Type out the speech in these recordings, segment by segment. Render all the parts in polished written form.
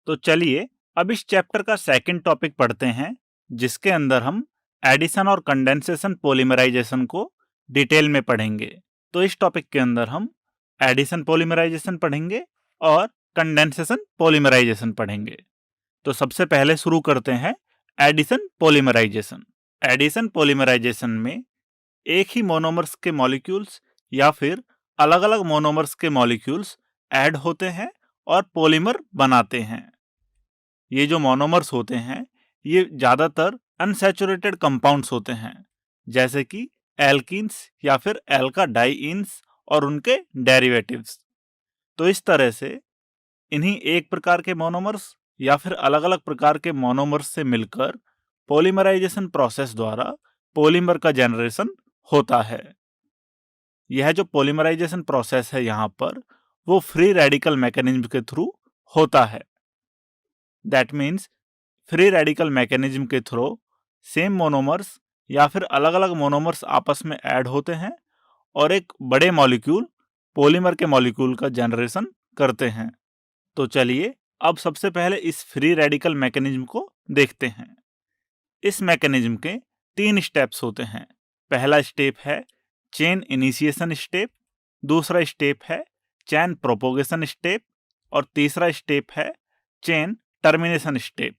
तो चलिए अब इस चैप्टर का सेकंड टॉपिक पढ़ते हैं, जिसके अंदर हम एडिशन और कंडेंसेशन पॉलीमराइजेशन को डिटेल में पढ़ेंगे। तो इस टॉपिक के अंदर हम एडिशन पॉलीमराइजेशन पढ़ेंगे और कंडेंसेशन पॉलीमराइजेशन पढ़ेंगे। तो सबसे पहले शुरू करते हैं एडिशन पॉलीमराइजेशन। एडिशन पॉलीमराइजेशन में एक ही मोनोमर्स के मॉलिक्यूल्स या फिर अलग अलग मोनोमर्स के मॉलिक्यूल्स ऐड होते हैं और पॉलीमर बनाते हैं। ये जो मोनोमर्स होते हैं ये ज़्यादातर अनसैचुरेटेड कंपाउंड्स होते हैं, जैसे कि एल्कीन्स या फिर एल्का डाइईन्स और उनके डेरिवेटिव्स। तो इस तरह से इन्हीं एक प्रकार के मोनोमर्स या फिर अलग अलग प्रकार के मोनोमर्स से मिलकर पॉलीमराइजेशन प्रोसेस द्वारा पॉलीमर का जनरेशन होता है। यह जो पॉलीमराइजेशन प्रोसेस है यहाँ पर वो फ्री रेडिकल मैकेनिज्म के थ्रू होता है। That means free radical mechanism के थ्रू सेम मोनोमर्स या फिर अलग अलग मोनोमर्स आपस में ऐड होते हैं और एक बड़े मॉलिक्यूल पॉलीमर के मॉलिक्यूल का जनरेशन करते हैं। तो चलिए अब सबसे पहले इस फ्री रेडिकल मैकेनिज्म को देखते हैं। इस मैकेनिज्म के 3 स्टेप्स होते हैं। पहला स्टेप है चेन इनिशिएशन स्टेप, दूसरा स्टेप है चेन प्रोपोगेशन स्टेप और तीसरा स्टेप है चेन टर्मिनेशन स्टेप।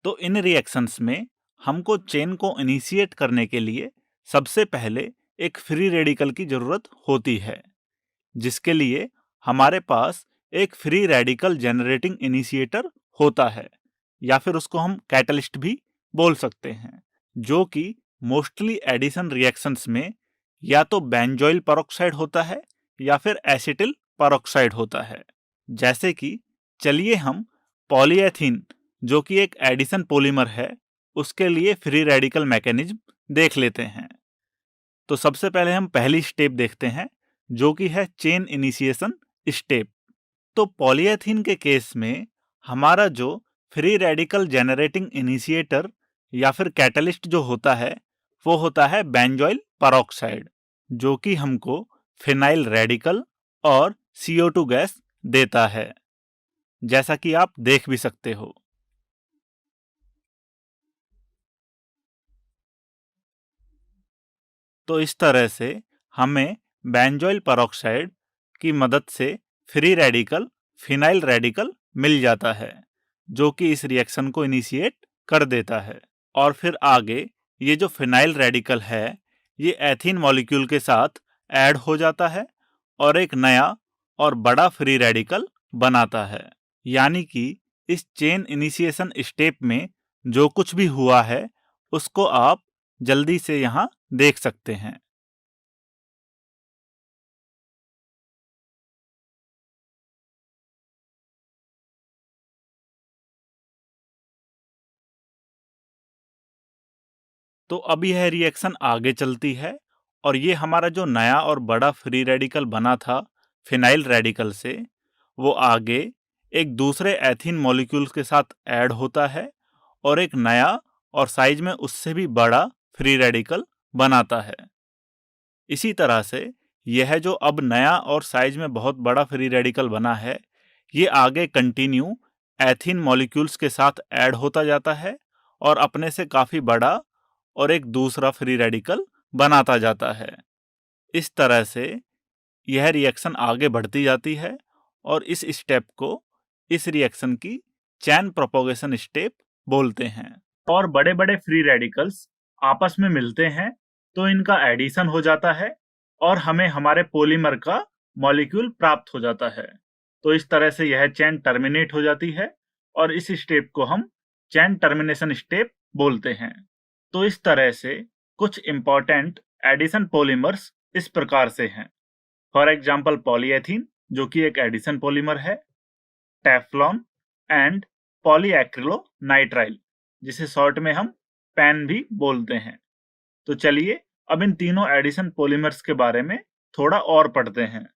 तो इन रिएक्शंस में हमको चेन को इनिशिएट करने के लिए सबसे पहले एक फ्री रेडिकल की जरूरत होती है, जिसके लिए हमारे पास एक फ्री रेडिकल जनरेटिंग इनिशिएटर होता है या फिर उसको हम कैटलिस्ट भी बोल सकते हैं, जो कि मोस्टली एडिशन रिएक्शंस में या तो बेंजोइल पेरोक्साइड होता है या फिर एसिटिल पेरोक्साइड होता है। जैसे कि चलिए हम पॉलीएथीन जो कि एक एडिशन पॉलीमर है उसके लिए फ्री रेडिकल मैकेनिज्म देख लेते हैं। तो सबसे पहले हम पहली स्टेप देखते हैं जो कि है चेन इनिशिएशन स्टेप। तो पॉलीएथीन के केस में हमारा जो फ्री रेडिकल जनरेटिंग इनिशिएटर या फिर कैटलिस्ट जो होता है वो होता है बेंजोइल पेरोक्साइड, जो कि हमको फिनाइल रेडिकल और CO2 गैस देता है, जैसा कि आप देख भी सकते हो। तो इस तरह से हमें बेंजोइल पेरोक्साइड की मदद से फ्री रेडिकल फिनाइल रेडिकल मिल जाता है, जो कि इस रिएक्शन को इनिशिएट कर देता है। और फिर आगे ये जो फिनाइल रेडिकल है ये एथीन मॉलिक्यूल के साथ ऐड हो जाता है और एक नया और बड़ा फ्री रेडिकल बनाता है। यानी कि इस चेन इनिशिएशन स्टेप में जो कुछ भी हुआ है उसको आप जल्दी से यहाँ देख सकते हैं। तो अब यह रिएक्शन आगे चलती है और ये हमारा जो नया और बड़ा फ्री रेडिकल बना था फिनाइल रेडिकल से, वो आगे एक दूसरे एथीन मॉलिक्यूल्स के साथ ऐड होता है और एक नया और साइज में उससे भी बड़ा फ्री रेडिकल बनाता है। इसी तरह से यह जो अब नया और साइज में बहुत बड़ा फ्री रेडिकल बना है ये आगे कंटिन्यू एथीन मॉलिक्यूल्स के साथ ऐड होता जाता है और अपने से काफ़ी बड़ा और एक दूसरा फ्री रेडिकल बनाता जाता है। इस तरह से यह रिएक्शन आगे बढ़ती जाती है और इस स्टेप को इस रिएक्शन की चैन प्रोपोगेशन स्टेप बोलते हैं। और बड़े बड़े फ्री रेडिकल्स आपस में मिलते हैं तो इनका एडिशन हो जाता है और हमें हमारे पॉलीमर का मॉलिक्यूल प्राप्त हो जाता है। तो इस तरह से यह चैन टर्मिनेट हो जाती है और इस स्टेप को हम चैन टर्मिनेशन स्टेप बोलते हैं। तो इस तरह से कुछ इंपॉर्टेंट एडिशन पॉलीमर्स इस प्रकार से हैं। फॉर एग्जाम्पल पॉलीएथीन जो कि एक एडिशन पॉलीमर है, टेफ्लॉन एंड पॉलीएक्रिलोनाइट्राइल जिसे शॉर्ट में हम पैन भी बोलते हैं। तो चलिए अब इन तीनों एडिशन पॉलीमर्स के बारे में थोड़ा और पढ़ते हैं।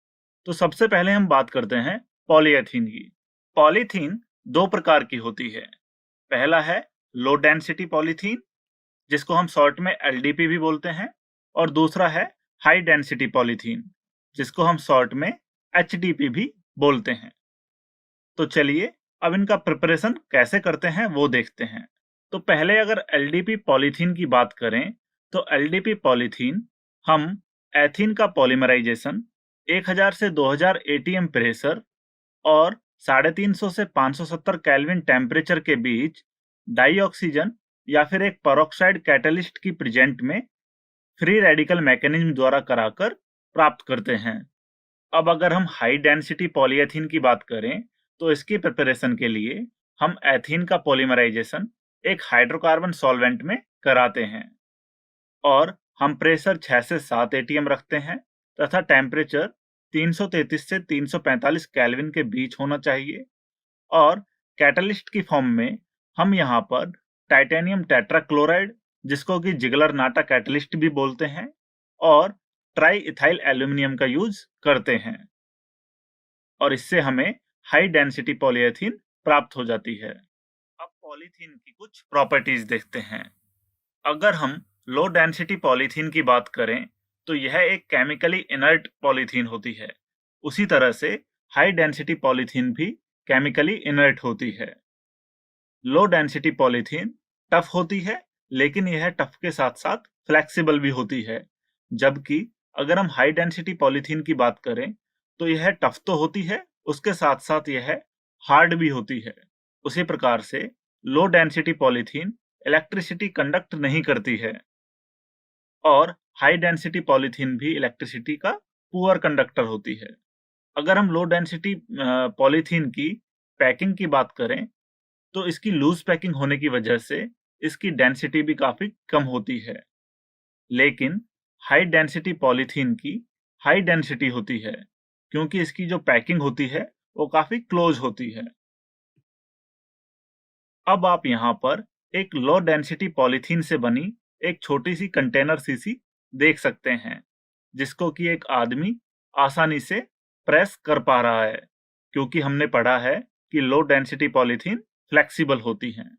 तो सबसे पहले हम बात करते हैं पॉलीएथीन की। पॉलीथीन दो प्रकार की होती है। पहला है लो डेंसिटी पॉलीथीन जिसको हम शॉर्ट में LDP भी बोलते हैं और दूसरा है हाई डेंसिटी पॉलीथीन जिसको हम शॉर्ट में HDP भी बोलते हैं। तो चलिए अब इनका प्रिपरेशन कैसे करते हैं वो देखते हैं। तो पहले अगर एलडीपी पॉलीथीन की बात करें, तो एलडीपी पॉलीथीन हम एथीन का पॉलीमराइजेशन 1000 से 2000 एटीएम प्रेशर और 350 से 570 केल्विन टेम्परेचर के बीच डाई ऑक्सीजन या फिर एक पेरोक्साइड कैटलिस्ट की प्रेजेंट में फ्री रेडिकल मैकेनिज्म द्वारा कराकर प्राप्त करते हैं। अब अगर हम हाई डेंसिटी पॉलीएथीन की बात करें, तो इसकी प्रिपरेशन के लिए हम एथीन का पॉलीमराइजेशन एक हाइड्रोकार्बन सॉल्वेंट में कराते हैं और हम प्रेशर 6 से 7 एटीएम रखते हैं तथा टेम्परेचर 333 से 345 केल्विन के बीच होना चाहिए और कैटलिस्ट की फॉर्म में हम यहाँ पर टाइटेनियम टेट्राक्लोराइड, जिसको कि जिगलर नाटा कैटलिस्ट भी बोलते हैं, और ट्राई इथाइल एल्यूमिनियम का यूज करते हैं और इससे हमें हाई डेंसिटी पॉलीएथीन प्राप्त हो जाती है। अब पॉलीथीन की कुछ प्रॉपर्टीज देखते हैं। अगर हम लो डेंसिटी पॉलीथीन की बात करें, तो यह एक केमिकली इनर्ट पॉलीथीन होती है। उसी तरह से हाई डेंसिटी पॉलीथीन भी केमिकली इनर्ट होती है। लो डेंसिटी पॉलीथीन टफ होती है, लेकिन यह टफ के साथ साथ फ्लेक्सिबल भी होती है, जबकि अगर हम हाई डेंसिटी पॉलीथीन की बात करें, तो यह टफ तो होती है, उसके साथ साथ यह हार्ड भी होती है। उसी प्रकार से low density polythene electricity conduct नहीं करती है और हाई डेंसिटी पॉलीथीन भी इलेक्ट्रिसिटी का पुअर कंडक्टर होती है। अगर हम लो डेंसिटी पॉलीथीन की पैकिंग की बात करें, तो इसकी लूज पैकिंग होने की वजह से इसकी डेंसिटी भी काफी कम होती है, लेकिन हाई डेंसिटी पॉलीथीन की हाई डेंसिटी होती है क्योंकि इसकी जो पैकिंग होती है वो काफी क्लोज होती है। अब आप यहाँ पर एक लो डेंसिटी पॉलीथीन से बनी एक छोटी सी कंटेनर शीशी देख सकते हैं, जिसको कि एक आदमी आसानी से प्रेस कर पा रहा है, क्योंकि हमने पढ़ा है कि लो डेंसिटी पॉलीथीन फ्लेक्सिबल होती हैं।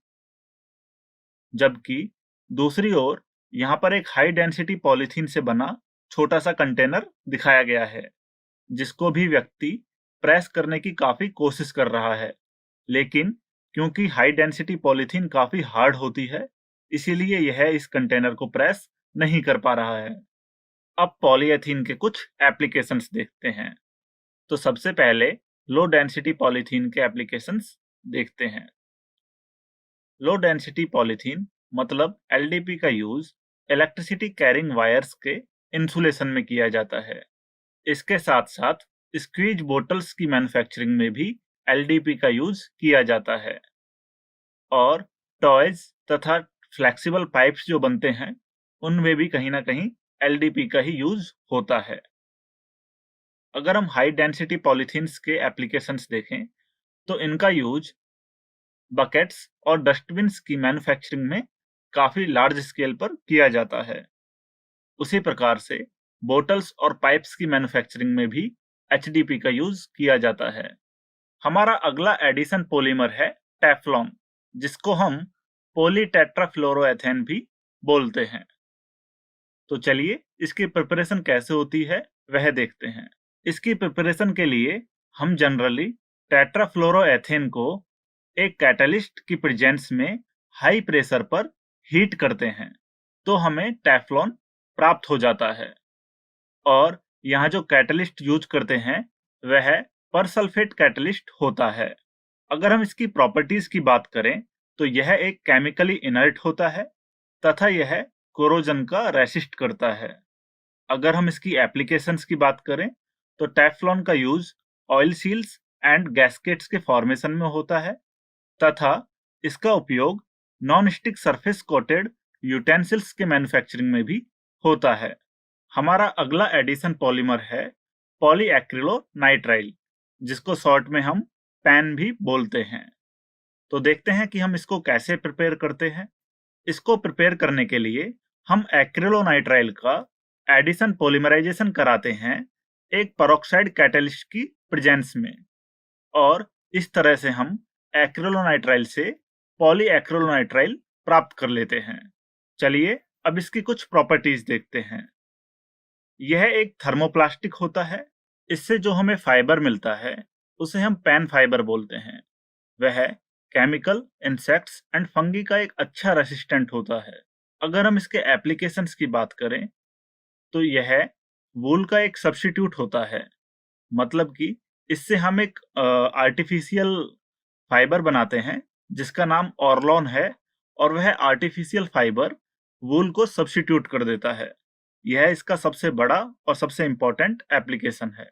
जबकि दूसरी ओर यहाँ पर एक हाई डेंसिटी पॉलीथीन से बना छोटा सा कंटेनर दिखाया गया है, जिसको भी व्यक्ति प्रेस करने की काफी कोशिश कर रहा है, लेकिन क्योंकि हाई डेंसिटी पॉलीथीन काफी हार्ड होती है, इसीलिए यह इस कंटेनर को प्रेस नहीं कर पा रहा है। अब पॉलीएथीन के कुछ एप्लीकेशंस देखते हैं। तो सबसे पहले लो डेंसिटी पॉलीथीन के एप्लीकेशंस देखते हैं। लो डेंसिटी पॉलीथीन मतलब एलडीपी का यूज इलेक्ट्रिसिटी कैरिंग वायर्स के इंसुलेशन में किया जाता है। इसके साथ साथ स्क्वीज बोटल्स की मैन्युफैक्चरिंग में भी एलडीपी का यूज किया जाता है और टॉयज तथा फ्लेक्सिबल पाइप्स जो बनते हैं उनमें भी कहीं ना कहीं एलडीपी का ही यूज होता है। अगर हम हाई डेंसिटी पॉलीथीन्स के एप्लीकेशंस देखें, तो इनका यूज बकेट्स और डस्टबिन्स की मैन्युफैक्चरिंग में काफी लार्ज स्केल पर किया जाता है। उसी प्रकार से बोटल्स और पाइप्स की मैन्युफैक्चरिंग में भी एचडीपी का यूज किया जाता है। हमारा अगला एडिशन पॉलीमर है टेफ्लॉन, जिसको हम पॉलीटेट्राफ्लोरोएथेन भी बोलते हैं। तो चलिए इसकी प्रिपरेशन कैसे होती है वह देखते हैं। इसकी प्रिपरेशन के लिए हम जनरली टेट्राफ्लोरोएथेन को एक कैटलिस्ट की प्रेजेंस में हाई प्रेशर पर हीट करते हैं, तो हमें टेफ्लॉन प्राप्त हो जाता है। और यहाँ जो कैटलिस्ट यूज करते हैं वह परसल्फेट कैटलिस्ट होता है। अगर हम इसकी प्रॉपर्टीज की बात करें, तो यह एक केमिकली इनर्ट होता है तथा यह कोरोजन का रेसिस्ट करता है। अगर हम इसकी एप्लीकेशंस की बात करें, तो टेफ्लॉन का use oil seals and gaskets के फॉर्मेशन में होता है तथा इसका उपयोग non stick surface coated utensils के मैन्युफैक्चरिंग में भी होता है। हमारा अगला एडिशन पॉलीमर है पॉलीएक्रिलोनाइट्राइल, जिसको शॉर्ट में हम पैन भी बोलते हैं। तो देखते हैं कि हम इसको कैसे प्रिपेयर करते हैं। इसको प्रिपेयर करने के लिए हम एक्रिलोनाइट्राइल का एडिशन पॉलीमराइजेशन कराते हैं एक पेरोक्साइड कैटलिस्ट की प्रेजेंस में, और इस तरह से हम एक्रिलोनाइट्राइल से पॉलीएक्रिलोनाइट्राइल प्राप्त कर लेते हैं। चलिए अब इसकी कुछ प्रॉपर्टीज देखते हैं। यह एक थर्मोप्लास्टिक होता है। इससे जो हमें फाइबर मिलता है उसे हम पैन फाइबर बोलते हैं। वह केमिकल, इंसेक्ट्स एंड फंगी का एक अच्छा रेसिस्टेंट होता है। अगर हम इसके एप्लीकेशंस की बात करें तो यह वूल का एक सब्स्टिट्यूट होता है, मतलब कि इससे हम एक आर्टिफिशियल फाइबर बनाते हैं जिसका नाम ऑर्लोन है, और वह आर्टिफिशियल फाइबर वूल को सब्स्टिट्यूट कर देता है। यह इसका सबसे बड़ा और सबसे इंपॉर्टेंट एप्लीकेशन है।